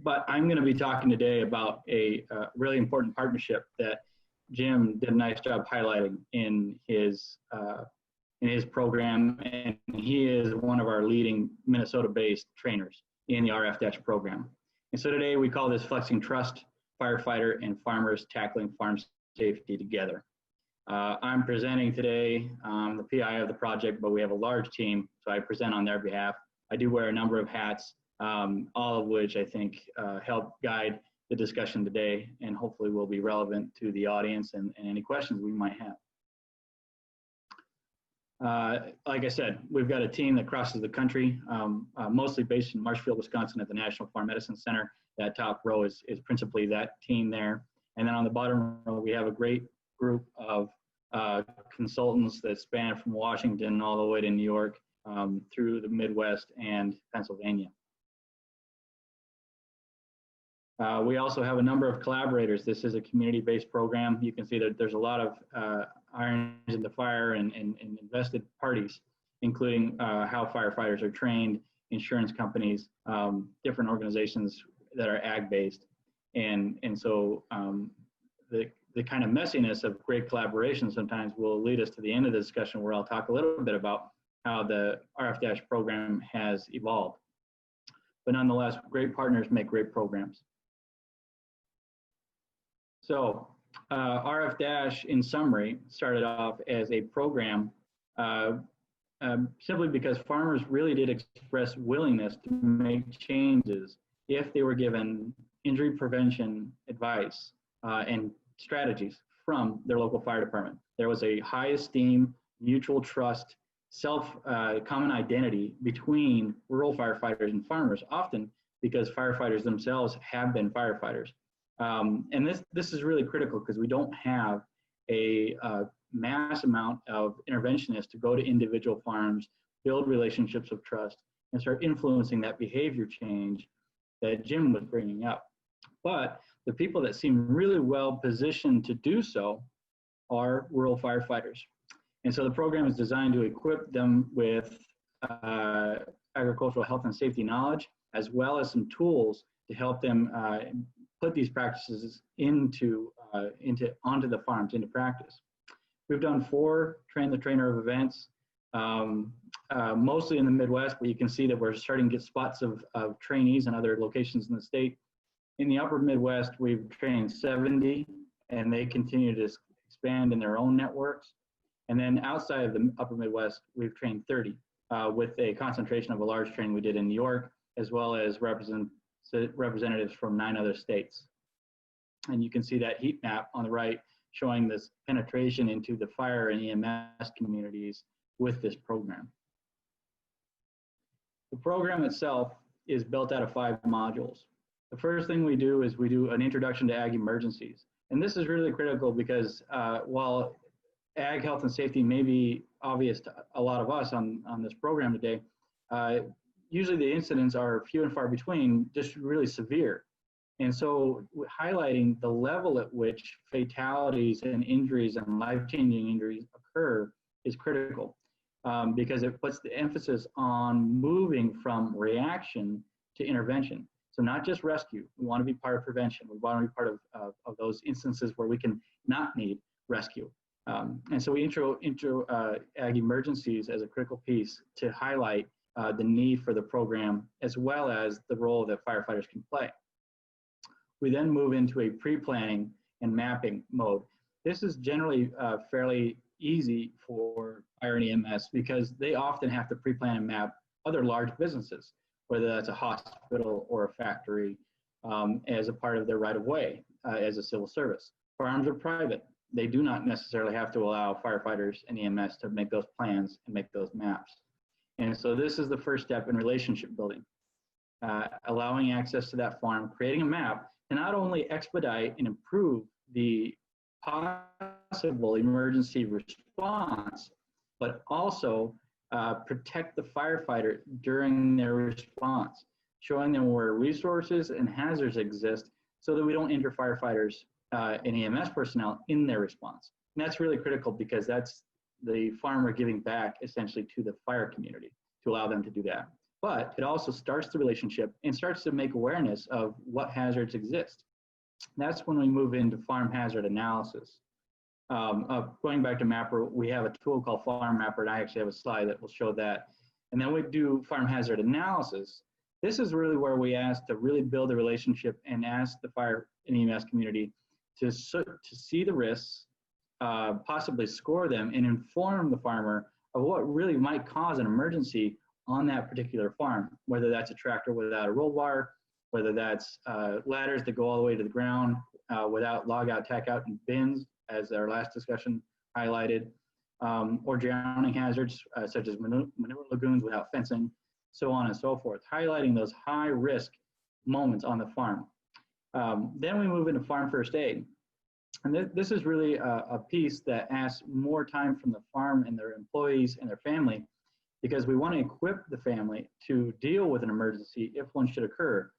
but I'm going to be talking today about a really important partnership that Jim did a nice job highlighting in his program, and he is one of our leading Minnesota-based trainers in the RF- program. And so today we call this Flexing Trust, Firefighter and Farmers Tackling Farm Safety Together. I'm presenting today, the PI of the project, but we have a large team, so I present on their behalf. I do wear a number of hats, all of which I think help guide the discussion today, and hopefully will be relevant to the audience and any questions we might have. Like I said, we've got a team that crosses the country, mostly based in Marshfield, Wisconsin at the National Farm Medicine Center. That top row is principally that team there. And then on the bottom row, we have a great group of consultants that span from Washington all the way to New York, through the Midwest and Pennsylvania. We also have a number of collaborators. This is a community-based program. You can see that there's a lot of irons in the fire and invested parties, including how firefighters are trained, insurance companies, different organizations that are ag-based. And so the kind of messiness of great collaboration sometimes will lead us to the end of the discussion, where I'll talk a little bit about how the RF- program has evolved. But nonetheless, great partners make great programs. So RF- in summary started off as a program simply because farmers really did express willingness to make changes if they were given injury prevention advice and strategies from their local fire department. There was a high esteem, mutual trust, common identity between rural firefighters and farmers, often because firefighters themselves have been firefighters. And this is really critical because we don't have a mass amount of interventionists to go to individual farms, build relationships of trust, and start influencing that behavior change that Jim was bringing up. But the people that seem really well positioned to do so are rural firefighters. And so the program is designed to equip them with agricultural health and safety knowledge, as well as some tools to help them put these practices onto the farms, into practice. We've done 4 Train the Trainer of events, mostly in the Midwest, but you can see that we're starting to get spots of trainees in other locations in the state. In the upper Midwest, we've trained 70, and they continue to expand in their own networks. And then outside of the upper Midwest, we've trained 30, with a concentration of a large training we did in New York, as well as representatives from 9 other states. And you can see that heat map on the right showing this penetration into the fire and EMS communities with this program. The program itself is built out of 5 modules. The first thing we do is we do an introduction to ag emergencies. And this is really critical because while ag health and safety may be obvious to a lot of us on this program today, usually the incidents are few and far between, just really severe. And so highlighting the level at which fatalities and injuries and life-changing injuries occur is critical, because it puts the emphasis on moving from reaction to intervention. So not just rescue, we want to be part of prevention. We want to be part of those instances where we can not need rescue. And so we intro ag emergencies as a critical piece to highlight the need for the program, as well as the role that firefighters can play. We then move into a pre-planning and mapping mode. This is generally fairly easy for fire and EMS because they often have to pre-plan and map other large businesses, whether that's a hospital or a factory, as a part of their right-of-way as a civil service. Farms are private. They do not necessarily have to allow firefighters and EMS to make those plans and make those maps. And so this is the first step in relationship building, allowing access to that farm, creating a map to not only expedite and improve the possible emergency response, but also protect the firefighter during their response, showing them where resources and hazards exist so that we don't injure firefighters and EMS personnel in their response. And that's really critical because that's the farmer giving back essentially to the fire community to allow them to do that. but it also starts the relationship and starts to make awareness of what hazards exist. That's when we move into farm hazard analysis. Going back to Mapper, we have a tool called Farm Mapper, and I actually have a slide that will show that. And then we do farm hazard analysis. This is really where we ask to really build a relationship and ask the fire and EMS community to see the risks, possibly score them, and inform the farmer of what really might cause an emergency on that particular farm, whether that's a tractor without a roll bar, whether that's ladders that go all the way to the ground without log out, tack out, and bins, as our last discussion highlighted, or drowning hazards such as manure lagoons without fencing, so on and so forth, highlighting those high risk moments on the farm. Then we move into farm first aid. And this is really a piece that asks more time from the farm and their employees and their family, because we want to equip the family to deal with an emergency if one should occur.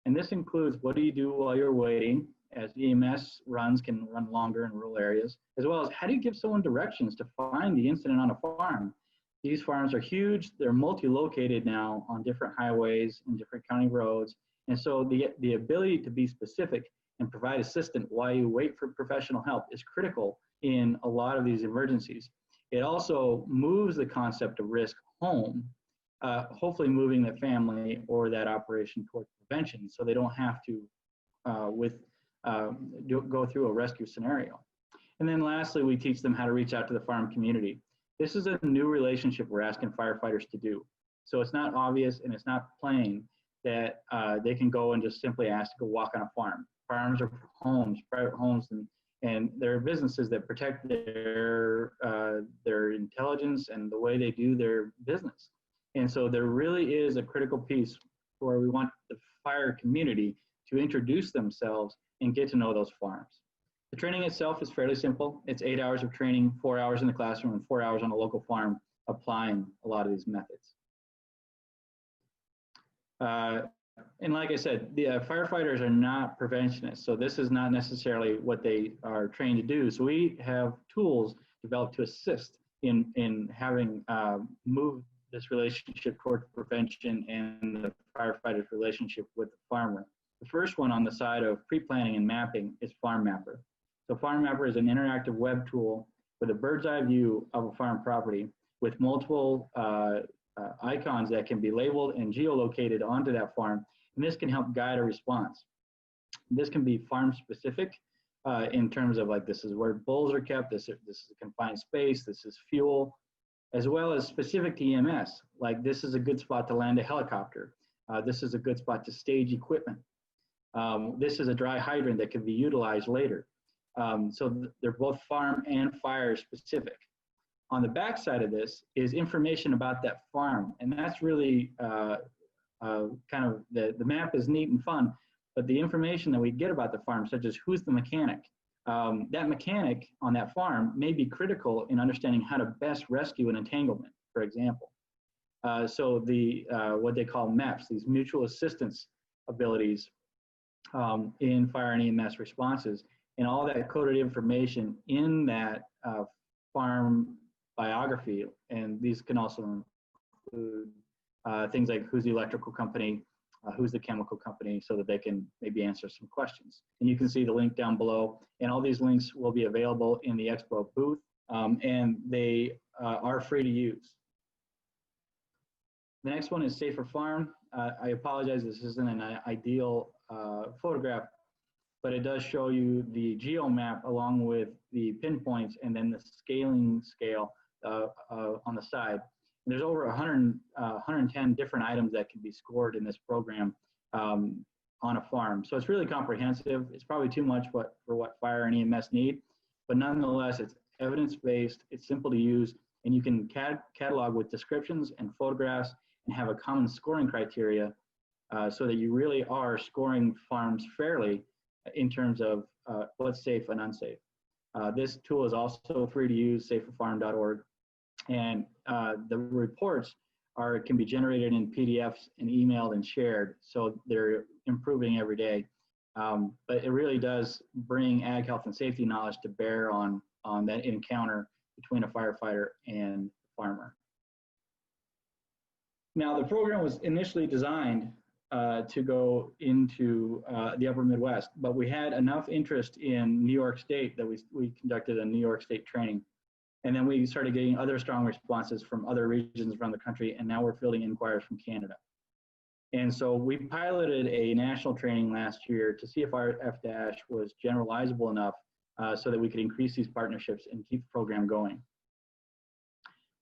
And this includes, what do you do while you're waiting, as EMS runs can run longer in rural areas, as well as how do you give someone directions to find the incident on a farm. These farms are huge. They're multi-located now on different highways and different county roads. And so the ability to be specific and provide assistance while you wait for professional help is critical in a lot of these emergencies. It also moves the concept of risk home, hopefully moving the family or that operation towards prevention, so they don't have to go through a rescue scenario. And then lastly, we teach them how to reach out to the farm community. This is a new relationship we're asking firefighters to do. So it's not obvious and it's not plain that they can go and just simply ask to go walk on a farm. Farms are homes, private homes, and they're businesses that protect their intelligence and the way they do their business. And so there really is a critical piece where we want the fire community to introduce themselves and get to know those farms. The training itself is fairly simple. It's 8 hours of training, 4 hours in the classroom, and 4 hours on a local farm applying a lot of these methods. And like I said, the firefighters are not preventionists, so this is not necessarily what they are trained to do. So we have tools developed to assist in having moved this relationship toward prevention and the firefighter's relationship with the farmer. The first one on the side of pre-planning and mapping is Farm Mapper. So Farm Mapper is an interactive web tool with a bird's eye view of a farm property with multiple icons that can be labeled and geolocated onto that farm, and this can help guide a response. This can be farm specific in terms of, like, this is where bulls are kept, this is a confined space, this is fuel, as well as specific to EMS, like this is a good spot to land a helicopter, this is a good spot to stage equipment, this is a dry hydrant that can be utilized later. So they're both farm and fire specific. On the back side of this is information about that farm, and that's really kind of, the map is neat and fun, but the information that we get about the farm, such as who's the mechanic, that mechanic on that farm may be critical in understanding how to best rescue an entanglement, for example. So the what they call MAPS, these mutual assistance abilities in fire and EMS responses, and all that coded information in that farm biography, and these can also include things like who's the electrical company, who's the chemical company, so that they can maybe answer some questions. And you can see the link down below, and all these links will be available in the Expo booth, and they are free to use. The next one is Safer Farm. I apologize, this isn't an ideal photograph, but it does show you the geo map along with the pinpoints and then the scaling scale on the side. And there's over 110 different items that can be scored in this program on a farm. So it's really comprehensive. It's probably too much for what fire and EMS need, but nonetheless, it's evidence-based, it's simple to use, and you can catalog with descriptions and photographs and have a common scoring criteria so that you really are scoring farms fairly in terms of what's safe and unsafe. This tool is also free to use, saferfarm.org. And the reports can be generated in PDFs and emailed and shared, so they're improving every day. But it really does bring ag health and safety knowledge to bear on that encounter between a firefighter and a farmer. Now, the program was initially designed to go into the upper Midwest, but we had enough interest in New York State that we conducted a New York State training. And then we started getting other strong responses from other regions around the country, and now we're fielding inquiries from Canada. And so we piloted a national training last year to see if our F- was generalizable enough so that we could increase these partnerships and keep the program going.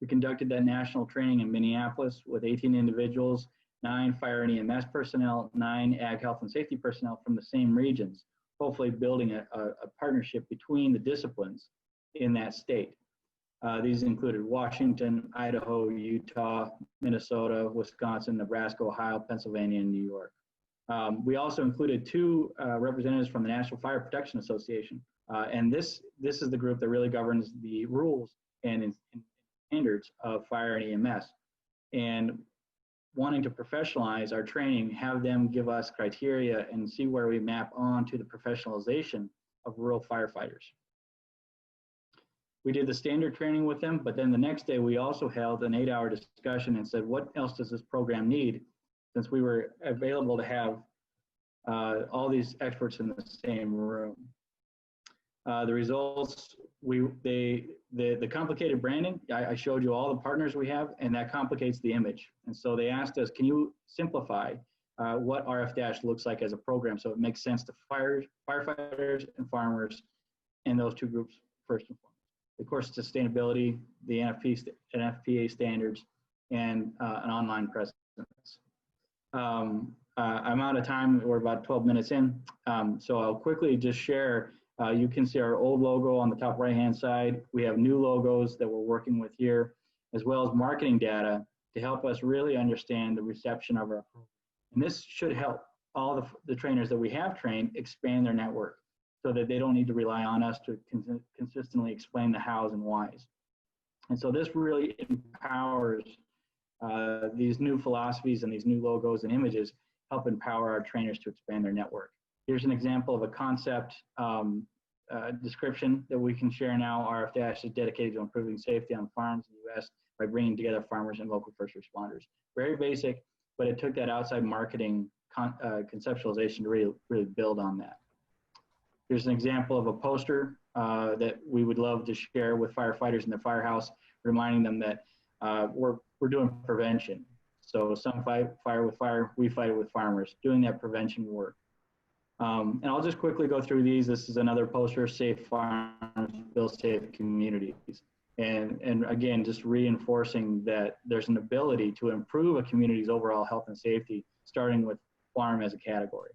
We conducted that national training in Minneapolis with 18 individuals, 9 fire and EMS personnel, 9 ag health and safety personnel from the same regions, hopefully building a partnership between the disciplines in that state. These included Washington, Idaho, Utah, Minnesota, Wisconsin, Nebraska, Ohio, Pennsylvania, and New York. We also included 2 representatives from the National Fire Protection Association. And this is the group that really governs the rules and standards of fire and EMS. And wanting to professionalize our training, have them give us criteria and see where we map on to the professionalization of rural firefighters. We did the standard training with them, but then the next day we also held an 8-hour discussion and said, what else does this program need? Since we were available to have all these experts in the same room. The results, the complicated branding, I showed you all the partners we have, and that complicates the image. And so they asked us, can you simplify what RF- looks like as a program so it makes sense to firefighters and farmers and those 2 groups first and foremost. Of course, sustainability, the NFPA standards, and an online presence. I'm out of time. We're about 12 minutes in. So I'll quickly just share. You can see our old logo on the top right-hand side. We have new logos that we're working with here, as well as marketing data to help us really understand the reception of our program. And this should help all the trainers that we have trained expand their network so that they don't need to rely on us to consistently explain the hows and whys. And so this really empowers these new philosophies and these new logos and images help empower our trainers to expand their network. Here's an example of a concept description that we can share now. RF- is dedicated to improving safety on farms in the U.S. by bringing together farmers and local first responders. Very basic, but it took that outside marketing conceptualization to really build on that. Here's an example of a poster that we would love to share with firefighters in their firehouse, reminding them that we're doing prevention. So some fight fire with fire, we fight it with farmers, doing that prevention work. And I'll just quickly go through these. This is another poster, Safe Farms, Build Safe Communities. And again, just reinforcing that there's an ability to improve a community's overall health and safety, starting with farm as a category.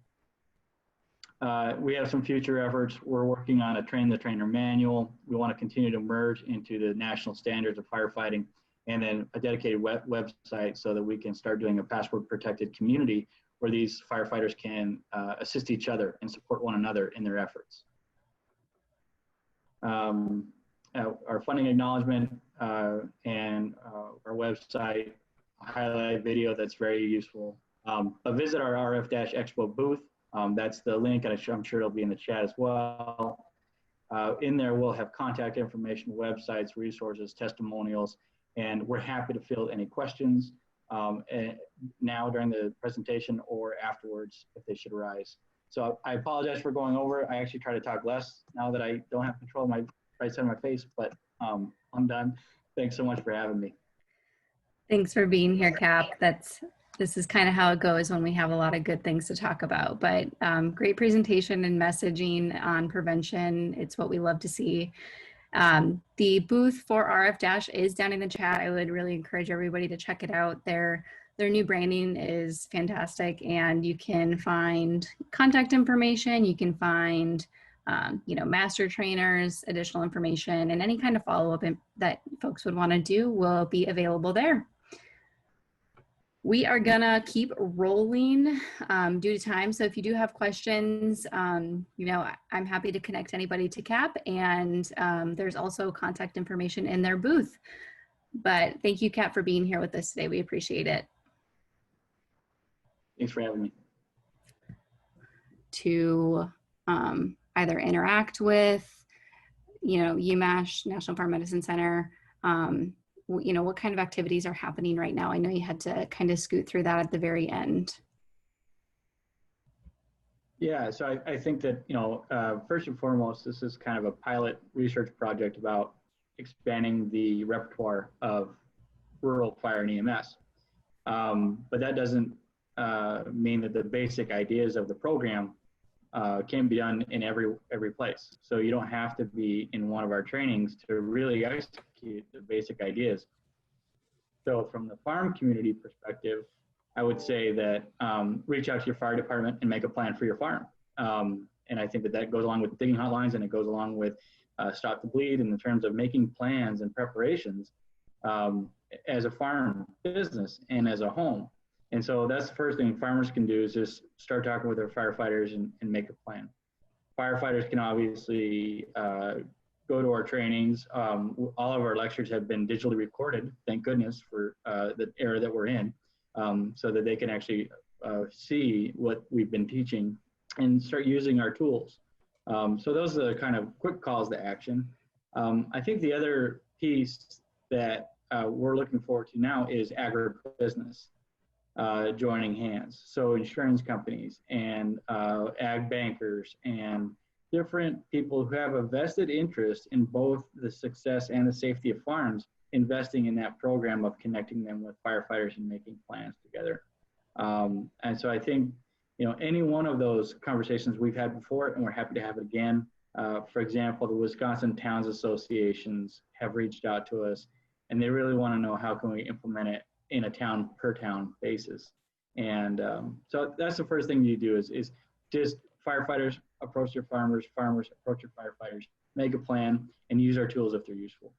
We have some future efforts. We're working on a train the trainer manual. We want to continue to merge into the national standards of firefighting, and then a dedicated website so that we can start doing a password protected community where these firefighters can assist each other and support one another in their efforts. Our funding acknowledgement and our website highlight video that's very useful. But visit our RF-Expo booth. That's the link, and I'm sure it'll be in the chat as well. In there, we'll have contact information, websites, resources, testimonials, and we're happy to field any questions now during the presentation or afterwards if they should arise. So I apologize for going over. I actually try to talk less now that I don't have control of my right side of my face, but I'm done. Thanks so much for having me. Thanks for being here, Cap. This is kind of how it goes when we have a lot of good things to talk about, but great presentation and messaging on prevention. It's what we love to see. The booth for RF- is down in the chat. I would really encourage everybody to check it out. Their new branding is fantastic, and you can find contact information. You can find master trainers, additional information, and any kind of follow-up that folks would want to do will be available there. We are gonna keep rolling due to time. So if you do have questions, I'm happy to connect anybody to Cap, and there's also contact information in their booth. But thank you, Cap, for being here with us today. We appreciate it. Thanks for having me. To either interact with, UMASH, National Farm Medicine Center, you know, what kind of activities are happening right now? I know you had to kind of scoot through that at the very end. Yeah, so I think that, first and foremost, this is kind of a pilot research project about expanding the repertoire of rural fire and EMS. But that doesn't mean that the basic ideas of the program can be done in every place. So you don't have to be in one of our trainings to really execute the basic ideas. So from the farm community perspective, I would say that reach out to your fire department and make a plan for your farm. And I think that that goes along with digging hotlines, and it goes along with Stop the Bleed in the terms of making plans and preparations as a farm business and as a home. And so that's the first thing farmers can do, is just start talking with their firefighters and make a plan. Firefighters can obviously go to our trainings. All of our lectures have been digitally recorded, thank goodness for the era that we're in, so that they can actually see what we've been teaching and start using our tools. So those are the kind of quick calls to action. I think the other piece that we're looking forward to now is agribusiness joining hands. So insurance companies and ag bankers and different people who have a vested interest in both the success and the safety of farms, investing in that program of connecting them with firefighters and making plans together. And so I think, any one of those conversations we've had before, and we're happy to have it again. For example, the Wisconsin Towns Associations have reached out to us, and they really want to know how can we implement it in a town per town basis. And so that's the first thing you do is just firefighters approach their farmers, farmers approach their firefighters, make a plan, and use our tools if they're useful.